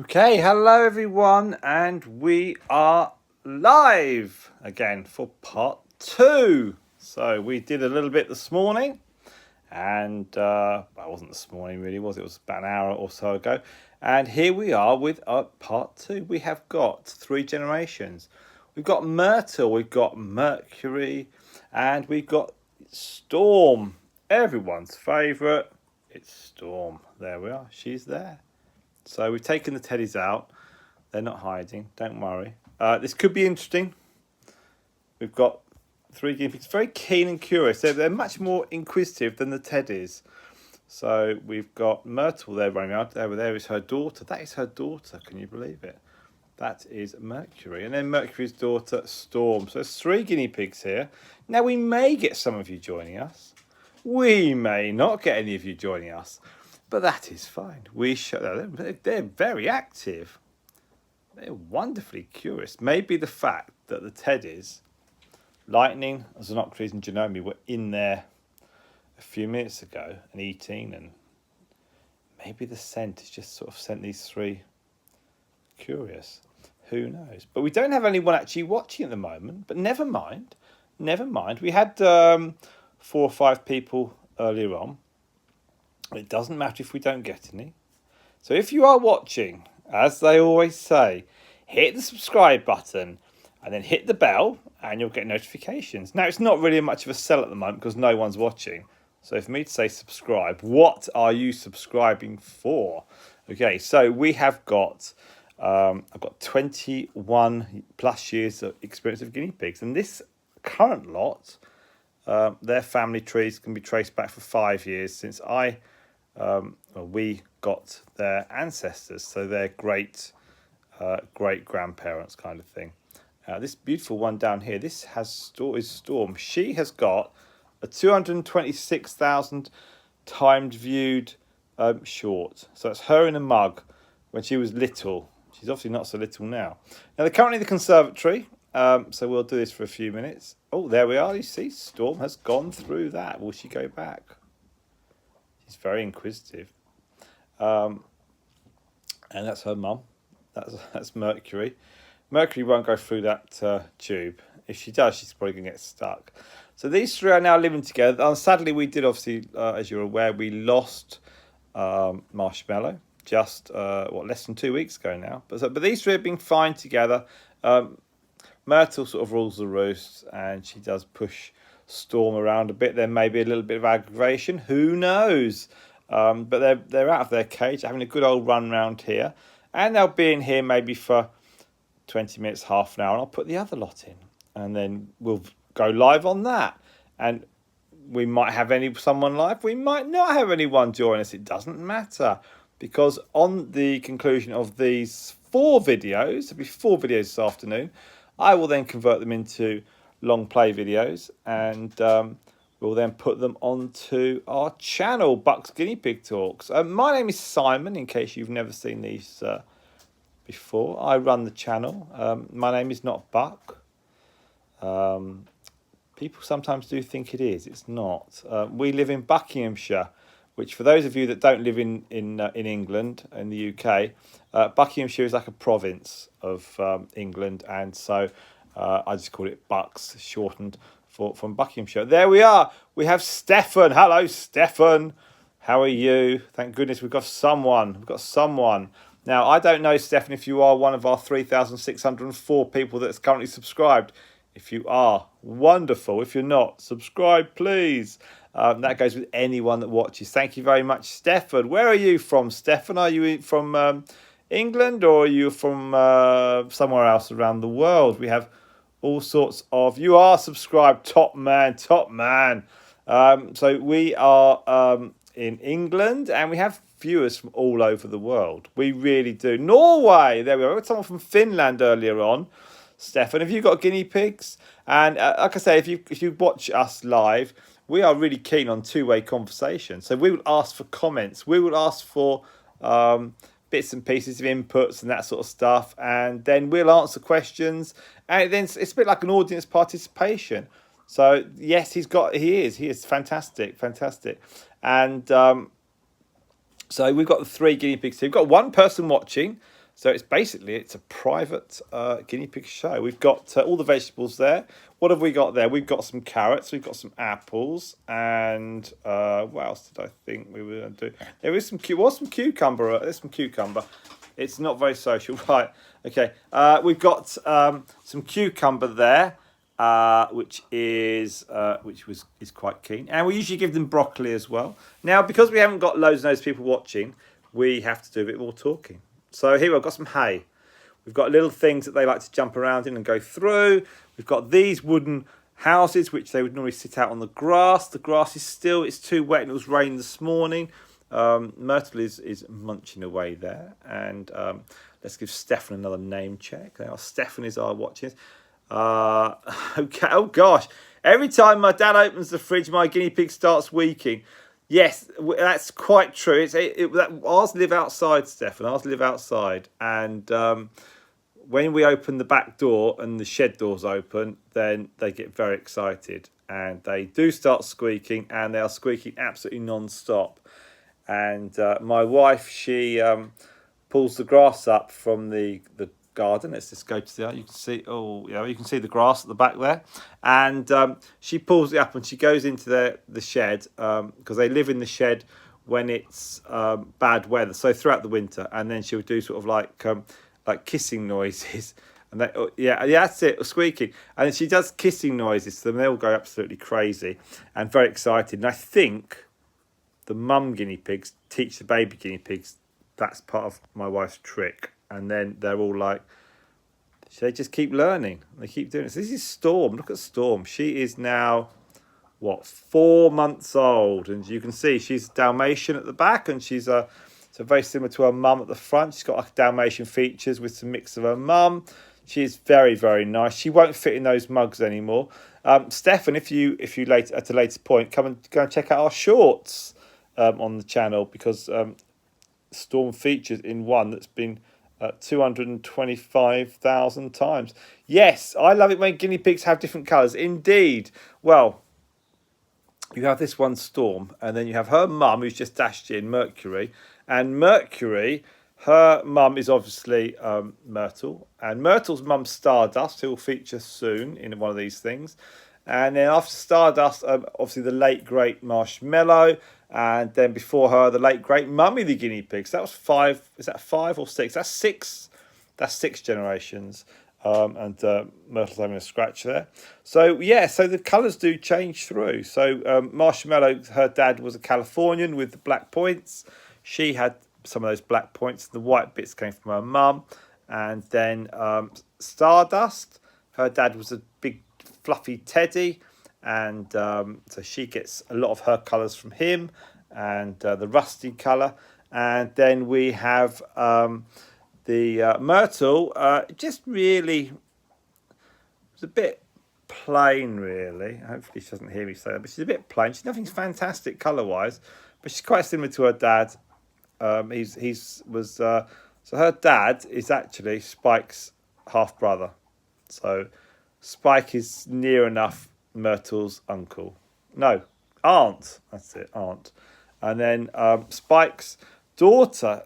Okay, hello everyone, and we are live again for part two. So we did a little bit this morning, and well, it wasn't this morning really, was it? It was about an hour or so ago. And here we are with part two. We have got three generations. We've got Myrtle, we've got Mercury, and we've got Storm. Everyone's favourite. It's Storm. There we are. She's there. So we've taken the teddies out. They're not hiding. Don't worry. This could be interesting. We've got three guinea pigs. Very keen and curious. They're much more inquisitive than the teddies. So we've got Myrtle there running around. There is her daughter. That is her daughter. Can you believe it? That is Mercury. And then Mercury's daughter, Storm. So there's three guinea pigs here. Now we may get some of you joining us. We may not get any of you joining us. But that is fine. They're very active. They're wonderfully curious. Maybe the fact that the teddies, Lightning, Xenocrates and Genomi were in there a few minutes ago and eating, and maybe the scent has just sort of sent these three curious. Who knows? But we don't have anyone actually watching at the moment. But never mind. Never mind. We had 4 or 5 people earlier on. It doesn't matter if we don't get any. So if you are watching, as they always say, hit the subscribe button and then hit the bell and you'll get notifications. Now, it's not really much of a sell at the moment because no one's watching. So for me to say subscribe, what are you subscribing for? Okay, so we have got, I've got 21 plus years of experience of guinea pigs. And this current lot, their family trees can be traced back for 5 years since we got their ancestors, so their great grandparents kind of thing. This beautiful one down here, this is Storm. She has got a 226,000 times viewed short. So it's her in a mug when she was little. She's obviously not so little now. Now they're currently in the conservatory, so we'll do this for a few minutes. Oh, there we are. You see, Storm has gone through that. Will she go back? She's very inquisitive. And that's her mum. That's Mercury. Mercury won't go through that tube. If she does, she's probably going to get stuck. So these three are now living together. And sadly, we did obviously, as you're aware, we lost Marshmallow just less than 2 weeks ago now. But these three have been fine together. Myrtle sort of rules the roost, and she does push Storm around a bit. There may be a little bit of aggravation. Who knows? But they're out of their cage, having a good old run round here, and they'll be in here maybe for 20 minutes, half an hour, and I'll put the other lot in, and then we'll go live on that. And we might have someone live. We might not have anyone join us. It doesn't matter, because on the conclusion of these 4 videos, there'll be 4 videos this afternoon. I will then convert them into long play videos, and we'll then put them onto our channel, Buck's Guinea Pig Talks. My name is Simon, in case you've never seen these before. I run the channel. My name is not Buck. People sometimes do think it is. It's not. We live in Buckinghamshire, which for those of you that don't live in England, in the UK, Buckinghamshire is like a province of England, and so I just call it Bucks, shortened from Buckinghamshire. There we are. We have Stefan. Hello, Stefan. How are you? Thank goodness we've got someone. Now, I don't know, Stefan, if you are one of our 3,604 people that's currently subscribed. If you are, wonderful. If you're not, subscribe, please. That goes with anyone that watches. Thank you very much, Stefan. Where are you from, Stefan? Are you from England, or are you from somewhere else around the world? We have all sorts of... You are subscribed. Top man. So we are in England, and we have viewers from all over the world. We really do. Norway. There we are. We had someone from Finland earlier on. Stefan, have you got guinea pigs? And like I say, if you watch us live, we are really keen on two-way conversation. So we will ask for comments. We will ask for bits and pieces of inputs and that sort of stuff. And then we'll answer questions. And then it's a bit like an audience participation. So yes, he is fantastic. And so we've got the 3 guinea pigs here. We've got one person watching. So it's a private guinea pig show. We've got all the vegetables there. What have we got there? We've got some carrots, we've got some apples, and what else did I think we were going to do? There is some cucumber. There's some cucumber. It's not very social, right? Okay. We've got some cucumber there, which is quite keen, and we usually give them broccoli as well. Now, because we haven't got loads and loads of people watching, we have to do a bit more talking. So here I've got some hay. We've got little things that they like to jump around in and go through. We've got these wooden houses which they would normally sit out on the grass. The grass is still, it's too wet and it was raining this morning. Myrtle is munching away there. And let's give Stefan another name check. Stefan is our watching. Okay. Oh gosh. Every time my dad opens the fridge, my guinea pig starts weaking. Yes, that's quite true. Ours live outside, Stefan. Ours live outside. And when we open the back door and the shed doors open, then they get very excited. And they do start squeaking, and they are squeaking absolutely non-stop. And my wife, she pulls the grass up from the garden. Let's just go to the, you can see, you can see the grass at the back there, and she pulls it up and she goes into the shed, because they live in the shed when it's bad weather, so throughout the winter, and then she'll do sort of like kissing noises, and that's it, squeaking, and then she does kissing noises to them. They all go absolutely crazy and very excited. And I think the mum guinea pigs teach the baby guinea pigs. That's part of my wife's trick. And then they're all like, they just keep learning. They keep doing it. So this is Storm. Look at Storm. She is now, 4 months old. And you can see she's Dalmatian at the back. And she's so very similar to her mum at the front. She's got like Dalmatian features with some mix of her mum. She is very, very nice. She won't fit in those mugs anymore. Stefan, if you later at a later point, go and check out our shorts on the channel, because Storm features in one that's been 225,000 times. Yes, I love it when guinea pigs have different colours. Indeed. Well, you have this one, Storm, and then you have her mum, who's just dashed in, Mercury. And Mercury, her mum is obviously Myrtle. And Myrtle's mum's Stardust, who will feature soon in one of these things. And then after Stardust, obviously the late, great Marshmallow. And then before her, the late, great Mummy the guinea pig. So that was 5. Is that 5 or 6? That's 6. That's 6 generations. And Myrtle's having a scratch there. So, yeah, so the colours do change through. So Marshmallow, her dad was a Californian with the black points. She had some of those black points. The white bits came from her mum. And then Stardust, her dad was a big fluffy teddy. And so she gets a lot of her colours from him, and the rusty colour. And then we have the Myrtle, just really, it's a bit plain, really. Hopefully she doesn't hear me say that, but she's a bit plain. She's nothing fantastic colour-wise, but she's quite similar to her dad. So her dad is actually Spike's half-brother. So Spike is near enough Myrtle's uncle. No, aunt. That's it, aunt. And then Spike's daughter,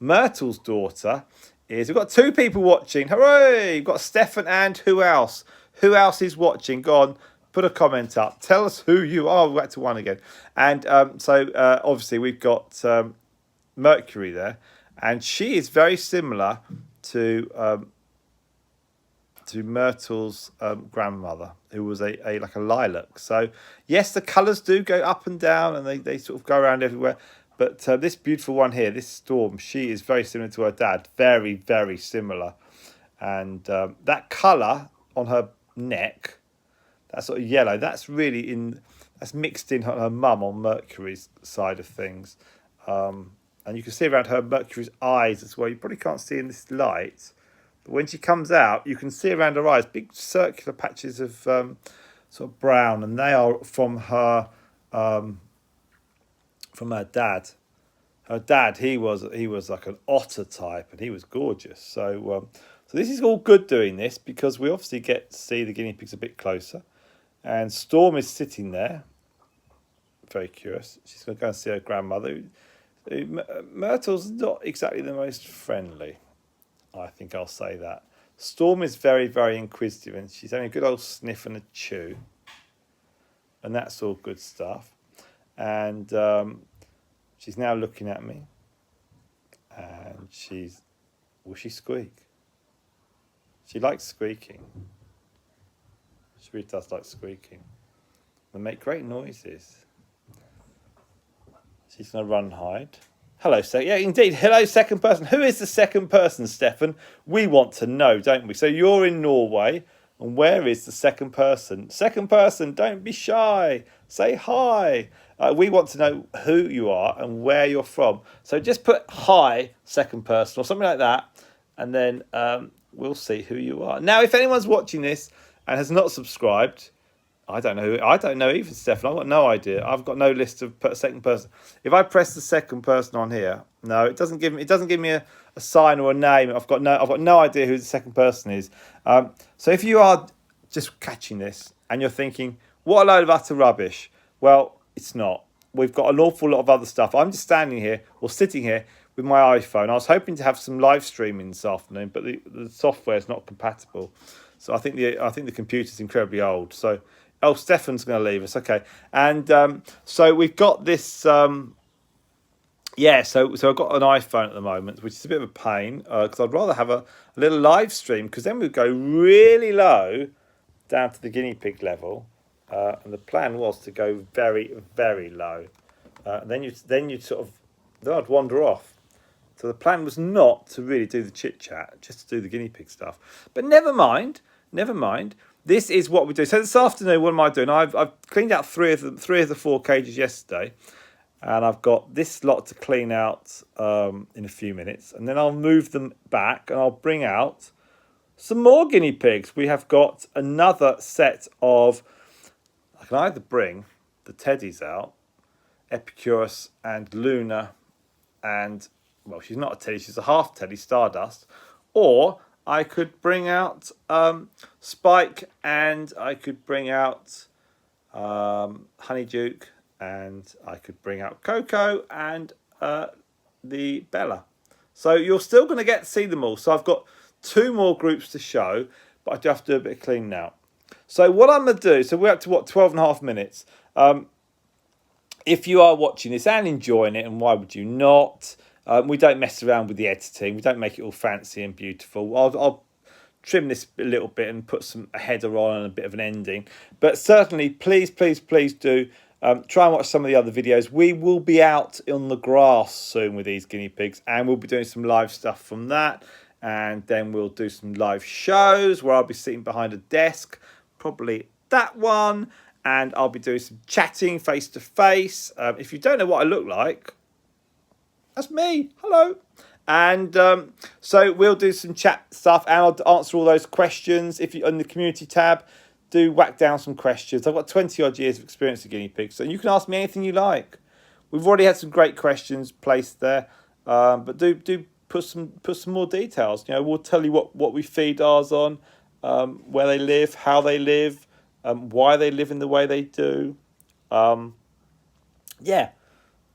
Myrtle's daughter is, we've got 2 people watching. Hooray! We've got Stefan and who else? Who else is watching? Go on, put a comment up. Tell us who you are. We're back to 1 again. And obviously we've got Mercury there. And she is very similar to Myrtle's grandmother, who was a lilac. So yes, the colours do go up and down, and they sort of go around everywhere. But this beautiful one here, this Storm, she is very similar to her dad. Very, very similar. And that colour on her neck, that sort of yellow, that's mixed in her mum on Mercury's side of things. And you can see around her Mercury's eyes as well. You probably can't see in this light. But when she comes out, you can see around her eyes big circular patches of sort of brown, and they are from her dad. Her dad, he was like an otter type, and he was gorgeous. So this is all good doing this, because we obviously get to see the guinea pigs a bit closer. And Storm is sitting there, very curious. She's going to go and see her grandmother. Myrtle's not exactly the most friendly. I think I'll say that. Storm is very, very inquisitive, and she's having a good old sniff and a chew. And that's all good stuff. And she's now looking at me. And will she squeak? She likes squeaking. She really does like squeaking. They make great noises. She's going to run and hide. Hello, yeah, indeed. Hello, second person. Who is the second person, Stefan? We want to know, don't we? So you're in Norway, and where is the second person? Second person, don't be shy. Say hi. We want to know who you are and where you're from. So just put hi, second person, or something like that, and then we'll see who you are. Now, if anyone's watching this and has not subscribed, I don't know. I don't know even, Stefan. I've got no idea. I've got no list of second person. If I press the second person on here, no, it doesn't give me. It doesn't give me a sign or a name. I've got no idea who the second person is. So if you are just catching this and you're thinking, what a load of utter rubbish. Well, it's not. We've got an awful lot of other stuff. I'm just standing here or sitting here with my iPhone. I was hoping to have some live streaming this afternoon, but the software is not compatible. So I think the computer's incredibly old. So. Oh, Stefan's going to leave us. Okay. And so we've got this. So I've got an iPhone at the moment, which is a bit of a pain because I'd rather have a little live stream because then we'd go really low down to the guinea pig level. And the plan was to go very, very low. Then I'd wander off. So the plan was not to really do the chit chat, just to do the guinea pig stuff. But never mind. This is what we do. So this afternoon, what am I doing? I've cleaned out three of the 4 cages yesterday, and I've got this lot to clean out in a few minutes, and then I'll move them back and I'll bring out some more guinea pigs. We have got another set of. I can either bring the teddies out, Epicurus and Luna, and well, she's not a teddy; she's a half teddy, Stardust, or I could bring out Spike, and I could bring out Honeyduke, and I could bring out Coco and the Bella. So you're still going to get to see them all. So I've got 2 more groups to show, but I do have to do a bit of cleaning now. So what I'm going to do, so we're up to 12 and a half minutes. If you are watching this and enjoying it, and why would you not? We don't mess around with the editing. We don't make it all fancy and beautiful. I'll trim this a little bit and put a header on and a bit of an ending. But certainly, please do try and watch some of the other videos. We will be out on the grass soon with these guinea pigs, and we'll be doing some live stuff from that. And then we'll do some live shows where I'll be sitting behind a desk, probably that one. And I'll be doing some chatting face to face. If you don't know what I look like, that's me. Hello. And so we'll do some chat stuff, and I'll answer all those questions. If you're on the community tab, do whack down some questions. I've got 20 odd years of experience with guinea pigs, so you can ask me anything you like. We've already had some great questions placed there, but do put some more details. You know, we'll tell you what we feed ours on, where they live, how they live, why they live in the way they do.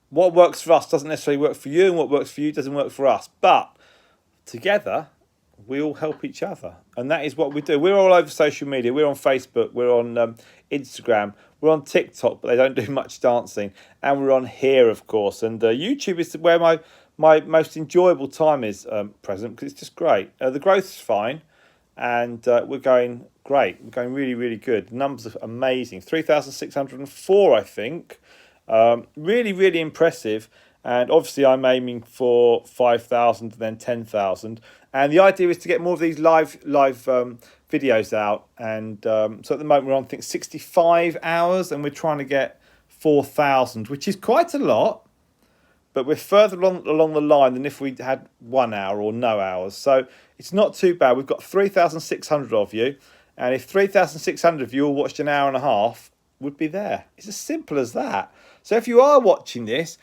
What works for us doesn't necessarily work for you, and what works for you doesn't work for us. But together, we all help each other. And that is what we do. We're all over social media. We're on Facebook. We're on Instagram. We're on TikTok, but they don't do much dancing. And we're on here, of course. And YouTube is where my most enjoyable time is present, because it's just great. The growth's fine, and we're going great. We're going really, really good. The numbers are amazing. 3,604, I think. Really, really impressive. And obviously I'm aiming for 5,000 and then 10,000. And the idea is to get more of these live videos out. And so at the moment we're on, I think, 65 hours, and we're trying to get 4,000, which is quite a lot. But we're further along the line than if we had 1 hour or no hours. So it's not too bad. We've got 3,600 of you. And if 3,600 of you all watched an hour and a half, would be there. It's as simple as that. So if you are watching this,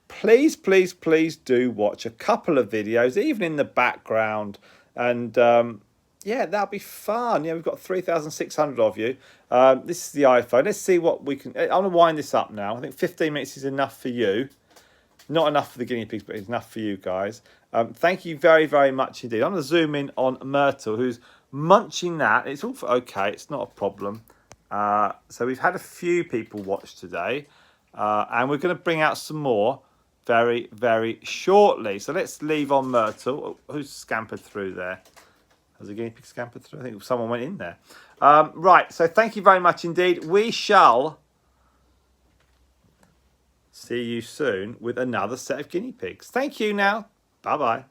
please do watch a couple of videos, even in the background. And that'll be fun. Yeah, we've got 3,600 of you. This is the iPhone. Let's see what we can. I'm going to wind this up now. I think 15 minutes is enough for you. Not enough for the guinea pigs, but it's enough for you guys. Thank you very, very much indeed. I'm going to zoom in on Myrtle, who's munching that. It's all okay. It's not a problem. So we've had a few people watch today, and we're going to bring out some more very, very shortly. So let's leave on Myrtle. Who's scampered through there? Has a guinea pig scampered through? I think someone went in there. Right, so thank you very much indeed. We shall see you soon with another set of guinea pigs. Thank you now. Bye-bye.